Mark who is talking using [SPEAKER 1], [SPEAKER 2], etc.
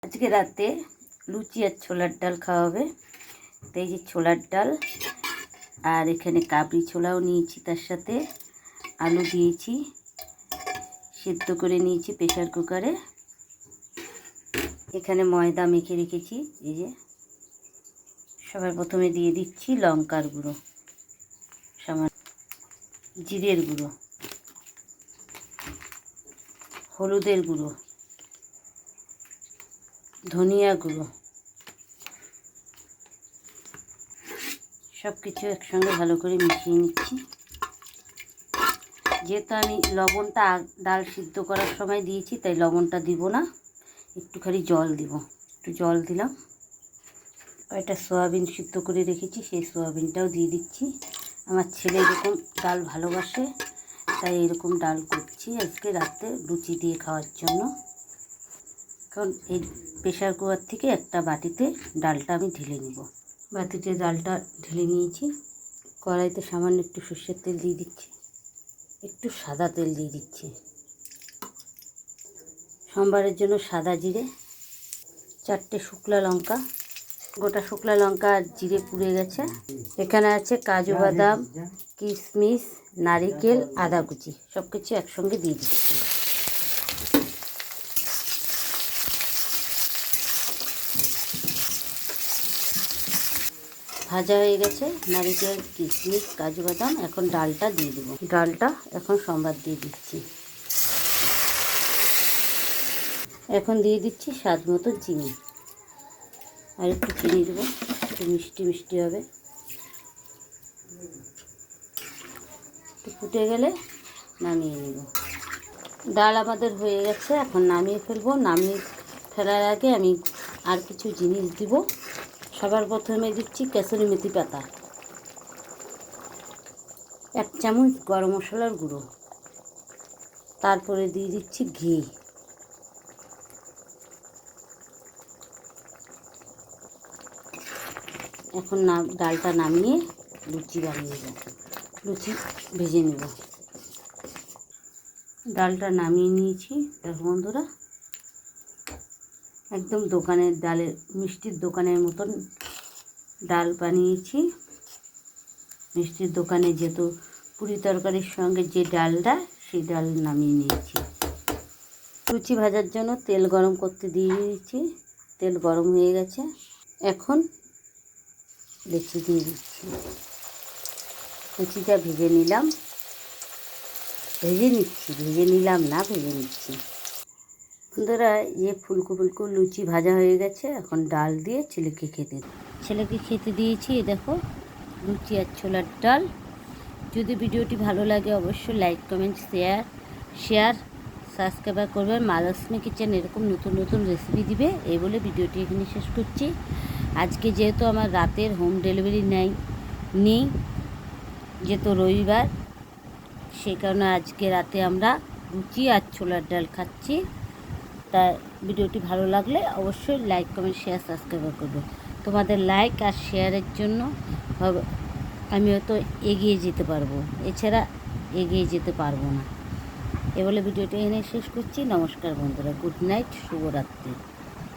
[SPEAKER 1] আজকে রাতে লুচি আর ছোলার ডাল খাওয়া হবে। তো এই যে ছোলার ডাল আর এখানে কাবলি ছোলাও নিয়েছি, তার সাথে আলু দিয়েছি, সিদ্ধ করে নিয়েছি প্রেশার কুকারে। এখানে ময়দা মেখে রেখেছি। এই যে সবার প্রথমে দিয়ে দিচ্ছি লঙ্কার গুঁড়ো, সামান্য জিরের গুঁড়ো, হলুদের গুঁড়ো, ধনিয়া গুঁড়ো, সব কিছু একসঙ্গে ভালো করে মিশিয়ে নিচ্ছি। যেহেতু আমি লবণটা ডাল সিদ্ধ করার সময় দিয়েছি, তাই লবণটা দিব না, একটুখানি জল দিব। একটু জল দিলাম। কয়েকটা সয়াবিন সিদ্ধ করে রেখেছি, সেই সয়াবিনটাও দিয়ে দিচ্ছি। আমার ছেলে এরকম ডাল ভালোবাসে, তাই এরকম ডাল করছি আজকে রাতে লুচি দিয়ে খাওয়ার জন্য। কারণ এই প্রেশার কুকার থেকে একটা বাটিতে ডালটা আমি ঢেলে নেব। বাটিতে ডালটা ঢেলে নিয়েছি। কড়াইতে সামান্য একটু সর্ষের তেল দিয়ে দিচ্ছি, একটু সাদা তেল দিয়ে দিচ্ছি। সোমবারের জন্য সাদা জিরে, 4টে শুকনো লঙ্কা, গোটা শুকনো লঙ্কা আর জিরে পুড়ে গেছে। এখানে আছে কাজু বাদাম, কিশমিশ, নারিকেল, আদা কুচি, সব কিছু একসঙ্গে দিয়ে দিচ্ছি। ভাজা হয়ে গেছে নারিকেল, কিশমিশ, কাজু বাদাম। এখন ডালটা দিয়ে দেবো। ডালটা এখন সোমবার দিয়ে দিচ্ছি। এখন দিয়ে দিচ্ছি স্বাদ মতো চিনি, আর একটু চিনি দেবো, একটু মিষ্টি মিষ্টি হবে। একটু ফুটে গেলে নামিয়ে নেব। ডাল আমাদের হয়ে গেছে, এখন নামিয়ে ফেলবো। নামিয়ে ফেলার আগে আমি আর কিছু জিনিস দিব। সবার প্রথমে দিচ্ছি কাসুরি মেথি পাতা, 1 চামচ গরম মশলার গুঁড়ো, তারপরে দিয়ে দিচ্ছি ঘি, এখন ডালটা নামিয়ে লুচি বানিয়ে নেব, লুচি ভেজে নেব। ডালটা নামিয়ে নিয়েছি। দেখো বন্ধুরা, একদম দোকানের ডালের, মিষ্টির দোকানের মতন ডাল বানিয়েছি। মিষ্টির দোকানে যেহেতু পুরি তরকারির সঙ্গে যে ডালটা, সেই ডাল নামিয়ে নিয়েছি। লুচি ভাজার জন্য তেল গরম করতে দিয়ে দিয়েছি। তেল গরম হয়ে গেছে। এখন লুচি দিয়ে দিচ্ছি। লুচিটা ভেজে নিলাম, ভেজে নিলাম না, ভেজে নিচ্ছি। বন্ধুরা, ফুলকো ফুলকো লুচি ভাজা হয়ে গেছে। এখন ডাল দিয়ে ছেলেকে খেতে দিয়েছি। দেখো, লুচি আর ছোলার ডাল। যদি ভিডিওটি ভালো লাগে অবশ্যই লাইক, কমেন্ট, শেয়ার সাবস্ক্রাইব করবেন। মা লক্ষ্মী কিচেন এরকম নতুন নতুন রেসিপি দিবে। এই বলে ভিডিওটি এখানে শেষ করছি। আজকে যেহেতু আমার রাতের হোম ডেলিভারি নেই, যেহেতু রবিবার, সেই কারণে আজকে রাতে আমরা লুচি আর ছোলার ডাল খাচ্ছি। তা ভিডিওটি ভালো লাগলে অবশ্যই লাইক, কমেন্ট, শেয়ার সাবস্ক্রাইব করবে। তোমাদের লাইক আর শেয়ারের জন্য আমি হয়তো এগিয়ে যেতে পারবো, এছাড়া এগিয়ে যেতে পারবো না। এ বলে ভিডিওটি এখানে শেষ করছি। নমস্কার বন্ধুরা, গুড নাইট, শুভরাত্রি।